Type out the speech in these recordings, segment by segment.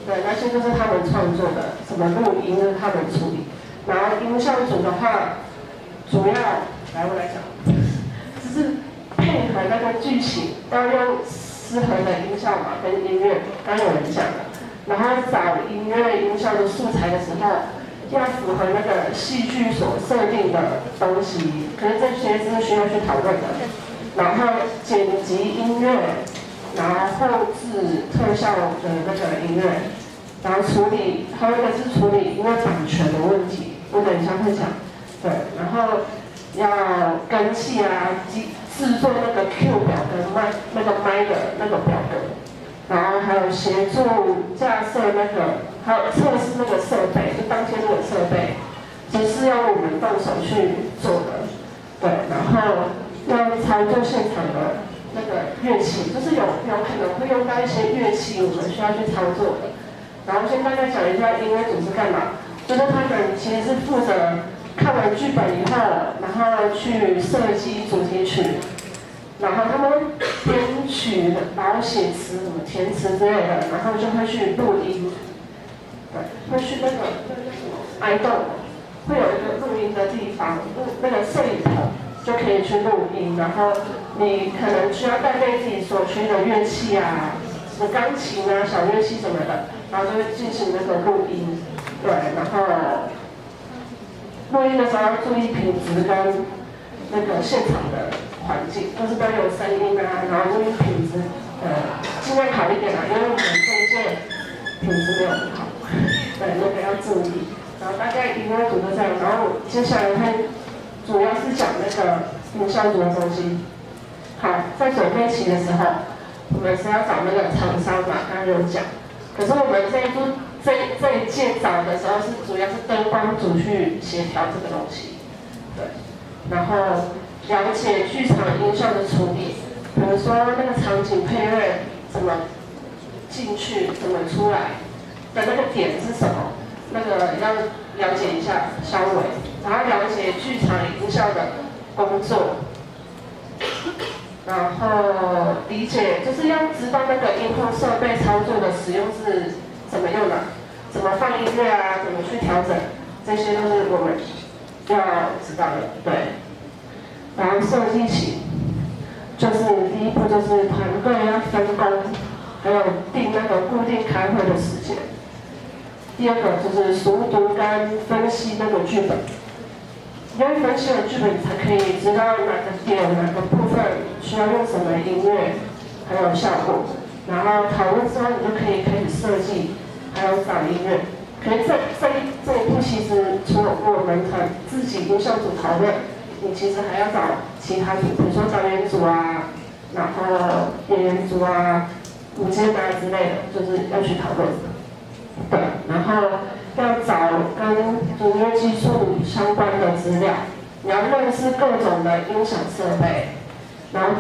对，那些就是他们创作的，什么录音是他们处理。然后音效组的话，主要来我来讲，就是配合那个剧情，要用适合的音效嘛，跟音乐，刚有人讲了。然后找音乐音效的素材的时候，要符合那个戏剧所设定的东西，可是这些是需要去讨论的。然后剪辑音乐，然后后置特效的那个音乐，然后处理，还有一个是处理音乐版权的问题，我等一下会讲。对，然后要跟戏啊，制作那个 Q 表跟那个麦的那个表格，然后还有协助架设那个，还有测试那个设备，就当天那个设备，就是要我们动手去做的。对，然后要操作现场的那个乐器，就是有可能会用到一些乐器，我们需要去操作的。然后先大概讲一下音乐组是干嘛，就是他们其实是负责看完剧本以后，然后去设计主题曲，然后他们编曲，然后写词、填词之类的，然后就会去录音，对，会去那个什么idol，会有一个录音的地方，那个摄影棚就可以去录音，然后你可能需要带备自己所需的乐器啊，什么钢琴啊、小乐器什么的，然后就会进行那个录音，对，然后录音的时候要注意品质跟那个现场的环境，就是都有声音啊，然后录音品质尽量好一点啦，因为我们这一届品质没有很好，对，那个要注意。然后大概音乐组就这样，然后接下来会主要是讲那个营销组的东西。好，在准备期的时候，我们是要找那个厂商嘛，刚刚有讲。可是我们这一届找的时候是主要是灯光组去协调这个东西，对。然后了解剧场音效的处理，比如说那个场景配乐怎么进去，怎么出来的那个点是什么。那个要了解一下稍微，然后了解剧场音效的工作，然后理解就是要知道那个音控设备操作的使用是怎么用的，怎么放音乐啊，怎么去调整，这些都是我们要知道的，对。然后设计期，就是第一步就是团队要分工，还有定那个固定开会的时间。第二个就是熟读跟分析那个剧本，因为分析了剧本，你才可以知道哪个点、哪个部分需要用什么音乐，还有效果。然后讨论之后，你就可以开始设计，还有找音乐。可是这一步其实除了我们自己音效组讨论，你其实还要找其他组，比如说导演组啊，然后演员组啊、舞监啊之类的，就是要去讨论。对，然后要找跟音乐技术相关的资料，你要认识各种的音响设备，然后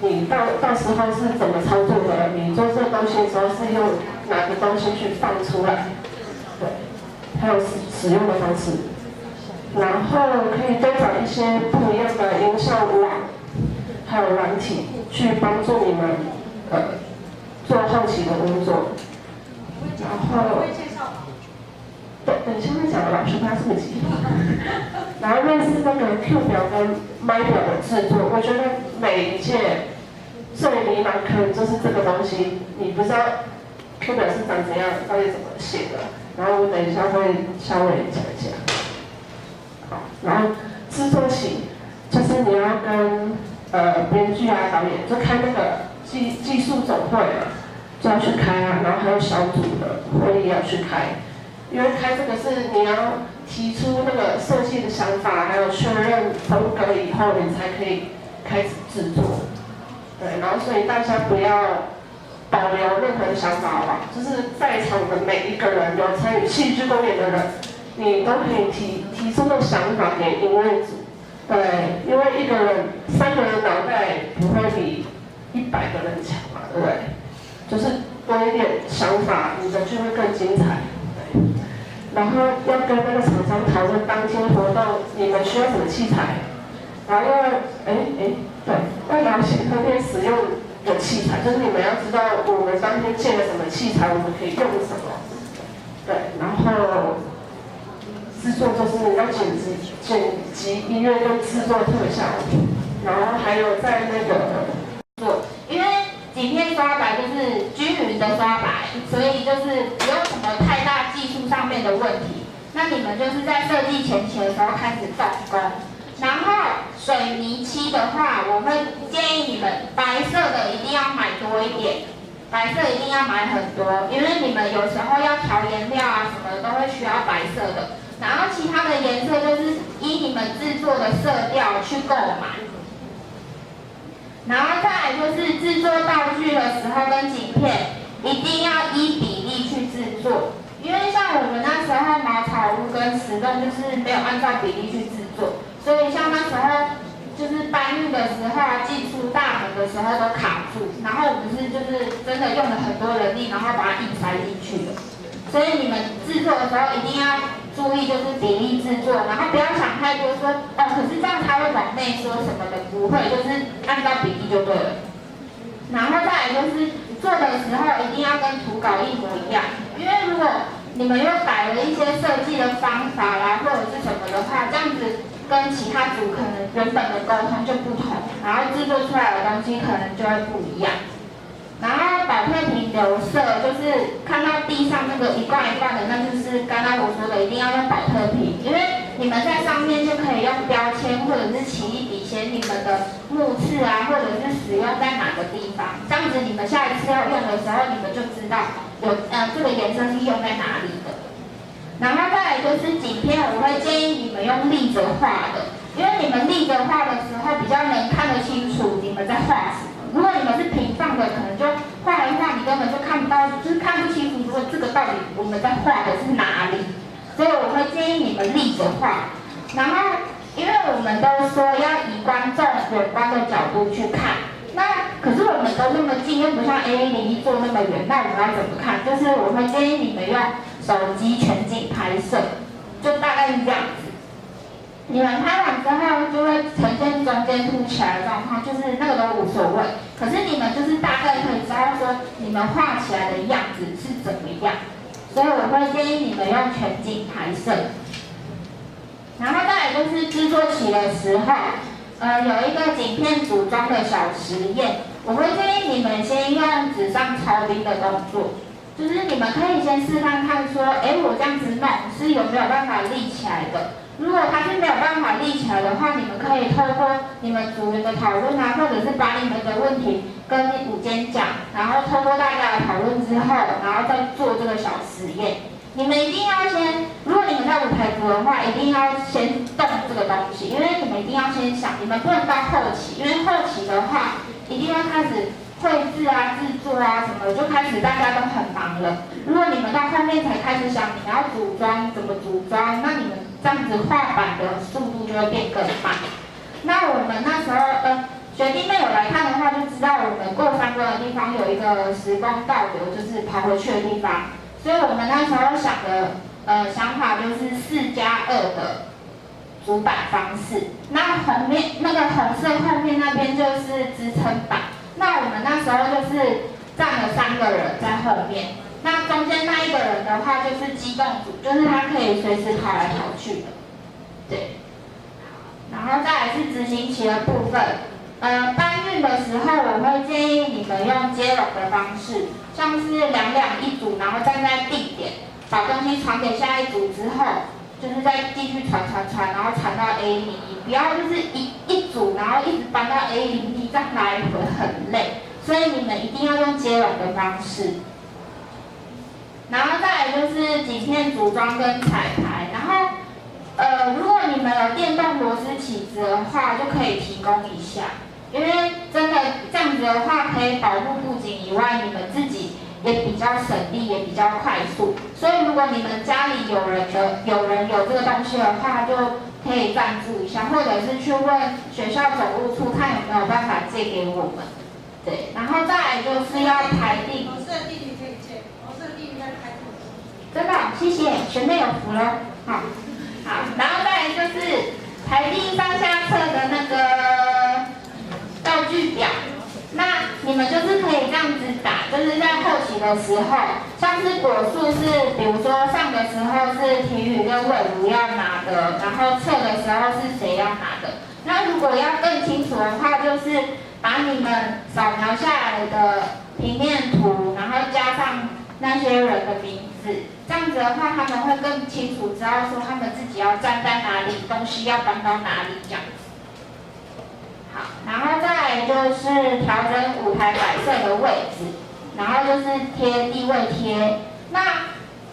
你到时候是怎么操作的，你做这个东西的时候是用哪个东西去放出来，对，还有使用的方式，然后可以多找一些不一样的音效网，还有软体去帮助你们做后期的工作。然后，对，等一下会讲老师他自己。然后类似那个 Q 表跟麦表的制作，我觉得每一届最迷茫可能就是这个东西，你不知道 Q 表是长怎样，到底怎么写的。然后我等一下会稍微讲一下。好，然后制作期就是你要跟编剧啊、导演就开那个技术总会嘛。就要去开啊，然后还有小组的会议要去开，因为开这个是你要提出那个设计的想法，还有确认风格以后，你才可以开始制作。对，然后所以大家不要保留任何的想法好不好？就是在场的每一个人，有参与戏剧公演的人，你都可以提出那个想法给音乐组。对，因为一个人3个人脑袋不会比100个人强嘛，对不对？就是多一点想法，你的剧会更精彩。对，然后要跟那个厂商讨论当天活动你们需要什么器材，然后要对，要了解分别使用的器材，就是你们要知道我们当天借了什么器材，我们可以用什么。对，然后制作就是要剪辑音乐跟制作特效，然后还有在那个做，因为底片刷白就是均匀的刷白，所以就是不用什么太大技术上面的问题。那你们就是在设计前期的时候开始动工。然后水泥漆的话，我会建议你们白色的一定要买多一点，白色一定要买很多，因为你们有时候要调颜料啊什么的都会需要白色的。然后其他的颜色就是依你们制作的色调去购买。然后再来就是制作道具的时候跟景片一定要依比例去制作，因为像我们那时候茅草屋跟石洞就是没有按照比例去制作。所以像那时候就是搬运的时候啊，进出大门的时候都卡住，然后我们就是真的用了很多人力，然后把它硬塞进去的。所以你们制作的时候一定要注意，就是比例制作，然后不要想太多说哦，可是这样它会往内缩什么的，不会，就是按照比例就对了。然后再来就是做的时候一定要跟图稿一模一样，因为如果你们又改了一些设计的方法啦，或者是什么的话，这样子跟其他组可能原本的沟通就不同，然后制作出来的东西可能就会不一样。然后保特瓶留色，就是看到地上那个一罐一罐的，那就是刚刚我说的，一定要用保特瓶，因为你们在上面就可以用标签或者是奇异笔写你们的目次啊，或者是使用在哪个地方，这样子你们下一次要用的时候，你们就知道这个颜色是用在哪里的。然后再来就是景片，我会建议你们用立着画的，因为你们立着画的时候比较能看得清楚你们在画什么。如果你们是平放的，可能就画一画，你根本就看不到，就是看不清楚说这个到底我们在画的是哪里。所以我会建议你们立着画。然后，因为我们都说要以观众远观的角度去看，那可是我们都那么近，又不像 A01坐那么远，那我们要怎么看？就是我会建议你们用手机全景拍摄，就大概是这样子。你们拍完之后就会呈现中间凸起来的状况，就是那个都无所谓。可是你们就是大概可以知道说你们画起来的样子是怎么样，所以我会建议你们用全景拍摄。然后再来就是制作期的时候，有一个景片组装的小实验，我会建议你们先用纸上抄冰的动作，就是你们可以先试看看说，我这样子弄是有没有办法立起来的。如果它是没有办法立起来的话，你们可以透过你们组员的讨论啊，或者是把你们的问题跟舞监讲，然后透过大家的讨论之后，然后再做这个小实验。你们一定要先，如果你们在舞台组的话，一定要先动这个东西，因为你们一定要先想，你们不能到后期，因为后期的话，一定要开始绘制啊、制作啊什么的，就开始大家都很忙了。如果你们到后面才开始想你们要组装怎么组装，那你们这样子画板的速度就会变更慢。那我们那时候学弟妹有来看的话，就知道我们过山沟的地方有一个时光倒流，就是跑回去的地方。所以我们那时候想的想法就是4+2的主板方式。那后面那个红色后面那边就是支撑板。那我们那时候就是站了3个人在后面。那中间那一个人的话就是机动组，就是他可以随时跑来跑去的，对。然后再来是执行期的部分，搬运的时候我会建议你们用接龙的方式，像是2一组，然后站在地点，把东西传给下一组之后，就是再继续传，然后传到 A01，不要就是一组，然后一直搬到 A01，这样来回很累，所以你们一定要用接龙的方式。然后再来就是景片组装跟彩排，然后如果你们有电动螺丝起子的话，就可以提供一下，因为真的这样子的话，可以保护布景以外，你们自己也比较省力，也比较快速。所以如果你们家里有人有这个东西的话，就可以赞助一下，或者是去问学校总务处看有没有办法借给我们。对，然后再来就是要排定。我设地理可以借，我设地理在开拓。真的，谢谢，学妹有福了。好，然后再来就是排定上下册的那个道具表。那你们就是可以这样子打，就是在后期的时候，像是果树是，比如说上的时候是体育跟卫武要拿的，然后测的时候是谁要拿的。那如果要更清楚的话，就是把你们扫描下来的平面图，然后加上那些人的名字，这样子的话，他们会更清楚知道说他们自己要站在哪里，东西要搬到哪里这样子。好，然后再来就是调整舞台摆设的位置，然后就是贴地位贴。那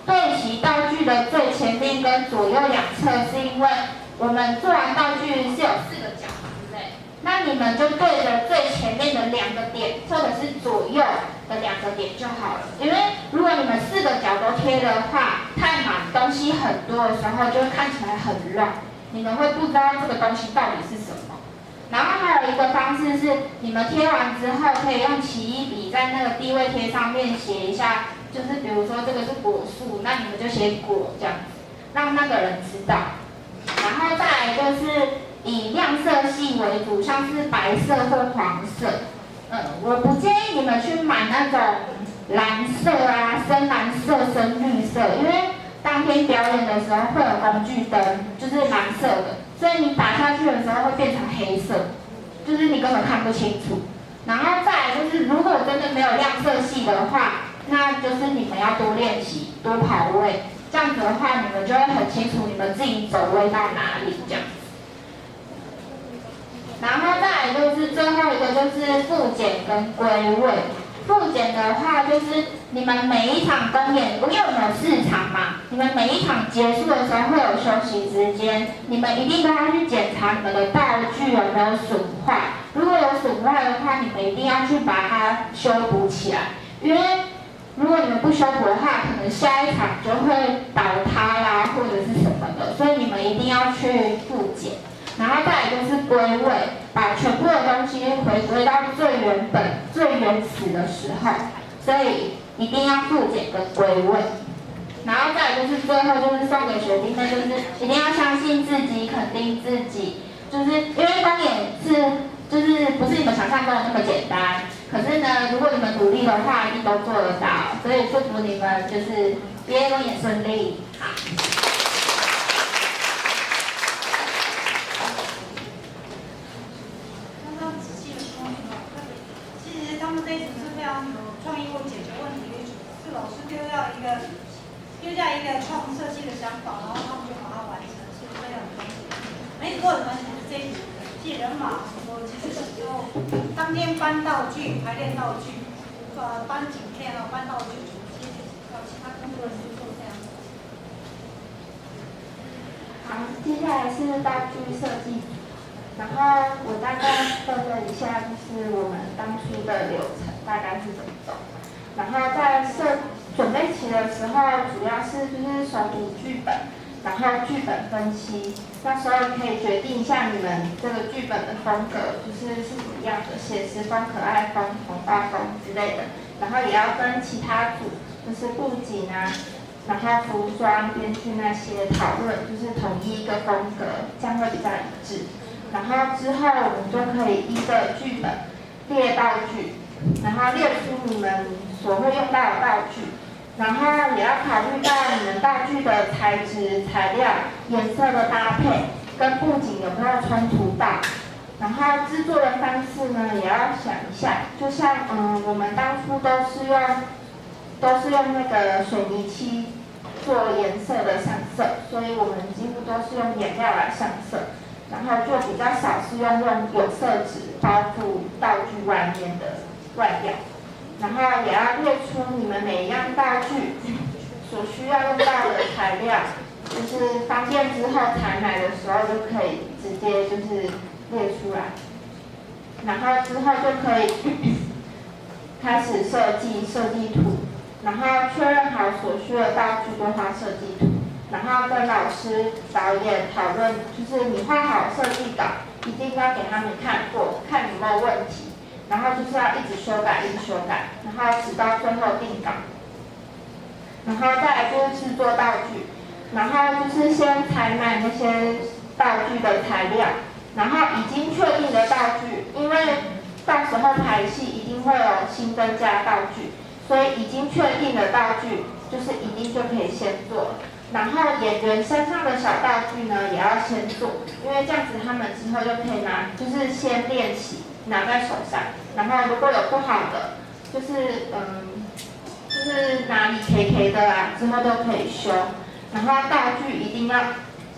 对齐道具的最前面跟左右两侧，是因为我们做完道具是有4个角，对不对？那你们就对着最前面的2个点，或者是左右的2个点就好了。因为如果你们4个角都贴的话，太满，东西很多的时候，就会看起来很乱，你们会不知道这个东西到底是什么。然后还有一个方式是，你们贴完之后可以用奇异笔在那个地位贴上面写一下，就是比如说这个是果树，那你们就写果这样子，让那个人知道。然后再来就是以亮色系为主，像是白色或黄色。我不建议你们去买那种蓝色啊、深蓝色、深绿色，因为当天表演的时候会有工具灯，就是蓝色的。所以你打下去的时候会变成黑色，就是你根本看不清楚。然后再来就是，如果真的没有亮色系的话，那就是你们要多练习，多跑位，这样子的话，你们就会很清楚你们自己走位到哪里这样子。然后再来就是最后一个就是复检跟归位。复检的话就是你们每一场公演，因为我们有4场嘛，你们每一场结束的时候会有休息时间，你们一定都要去检查你们的道具有没有损坏。如果有损坏的话，你们一定要去把它修补起来，因为如果你们不修补的话，可能下一场就会倒塌啦，或者是什么的，所以你们一定要去复检。然后再来就是归位，把全部的东西回归到最原本、最原始的时候，所以一定要复检跟归位。然后再来就是最后就是送给学弟妹，就是一定要相信自己，肯定自己，就是因为公演就是不是你们想象中的那么简单，可是呢，如果你们努力的话，一定都做得到。所以祝福你们就是毕业公演顺利，好。他们这一组是非常有创意或解决问题的一组，是老师丢下一个创设计的想法，然后他们就把它完成，是非常有东西。每组都很关心这一组记人马，我其实有时候当天搬道具、排练道具、搬景片啊、搬道具，其他工作人员做这样。好，接下来是道具设计。然后我大概分了一下，就是我们当初的流程大概是怎么走。然后在准备期的时候，主要是就是手读剧本，然后剧本分析。那时候可以决定一下你们这个剧本的风格，就是是什么样的，写实风、可爱风、童话风之类的。然后也要跟其他组，就是布景啊，然后服装、编剧那些讨论，就是统一一个风格，这样会比较一致。然后之后我们就可以依着剧本列道具，然后列出你们所会用到的道具，然后也要考虑到你们道具的材质、材料、颜色的搭配，跟布景有没有冲突到。然后制作的方式呢，也要想一下，就像我们当初都是用那个水泥漆做颜色的上色，所以我们几乎都是用颜料来上色。然后就比较少是用有色纸包覆道具外面的外表，然后也要列出你们每一样道具所需要用到的材料，就是方便之后采买的时候就可以直接就是列出来，然后之后就可以开始设计图，然后确认好所需的道具规划设计图。然后跟老师、导演讨论，就是你画好设计稿，一定要给他们看过，看有没有问题。然后就是要一直修改，然后直到最后定稿。然后再来就是制作道具，然后就是先采买那些道具的材料，然后已经确定的道具，因为到时候排戏一定定会有新增加道具，所以已经确定的道具就是一定就可以先做了。然后演员身上的小道具呢，也要先做，因为这样子他们之后就可以拿，就是先练习拿在手上。然后如果有不好的，就是哪里 K 的啊，之后都可以修。然后道具一定要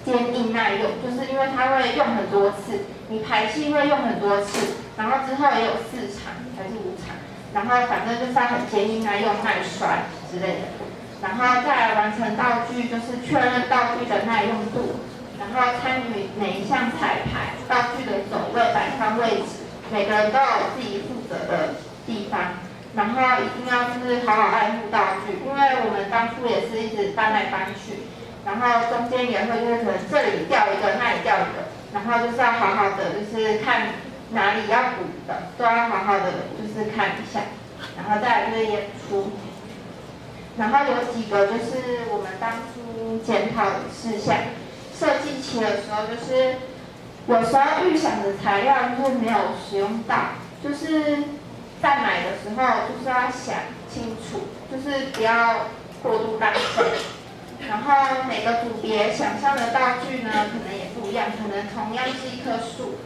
坚硬耐用，就是因为它会用很多次，你排戏会用很多次，然后之后也有4场还是5场，然后反正就是要很坚硬耐用、耐摔之类的。然后再来完成道具，就是确认道具的耐用度，然后参与每一项彩排，道具的走位、摆放位置，每个人都有自己负责的地方。然后一定要就是好好爱护道具，因为我们当初也是一直搬来搬去，然后中间也会就是可能这里掉一个，那里掉一个，然后就是要好好的就是看哪里要补的，都要好好的就是看一下，然后再来就是演出。然后有几个就是我们当初检讨的事项，设计期的时候就是有时候预想的材料就是没有使用到，就是在买的时候就是要想清楚，就是不要过度浪费。然后每个组别想象的道具呢，可能也不一样，可能同样是一棵树，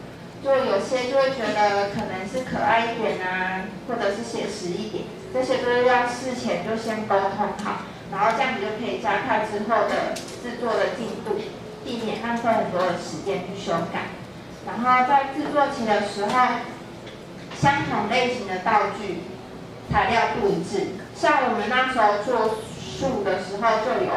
就有些就会觉得可能是可爱一点啊，或者是写实一点，这些都是要事前就先沟通好，然后这样子就可以加快之后的制作的进度，避免浪费很多的时间去修改。然后在制作期的时候，相同类型的道具材料不一致，像我们那时候做树的时候就有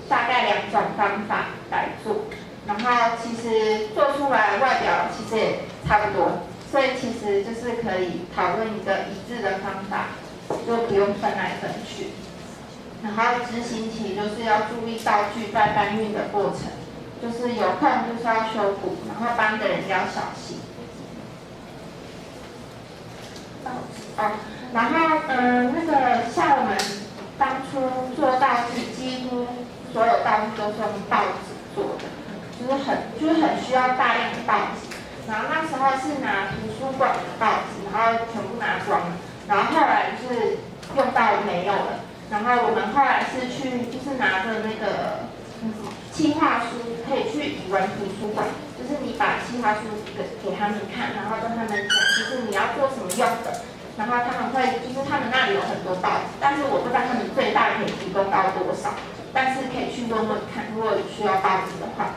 大概2种方法来做，然后其实做出来外表其实也差不多，所以其实就是可以讨论一个一致的方法，就不用分来分去。然后执行期就是要注意道具在搬运的过程，就是有空就是要修补，然后搬的人要小心。然后那个像我们当初做道具，几乎所有道具都是用报纸做的，就是很需要大量的报纸。然后那时候是拿图书馆的报纸，然后全部拿光了。然后后来就是用到没有了。然后我们后来是去就是拿着那个企划书，可以去语文图书馆，就是你把企划书给他们看，然后跟他们讲，就是你要做什么用的。然后他们会，就是他们那里有很多报纸，但是我不知道他们最大可以提供到多少，但是可以去问问看，如果有需要报纸的话。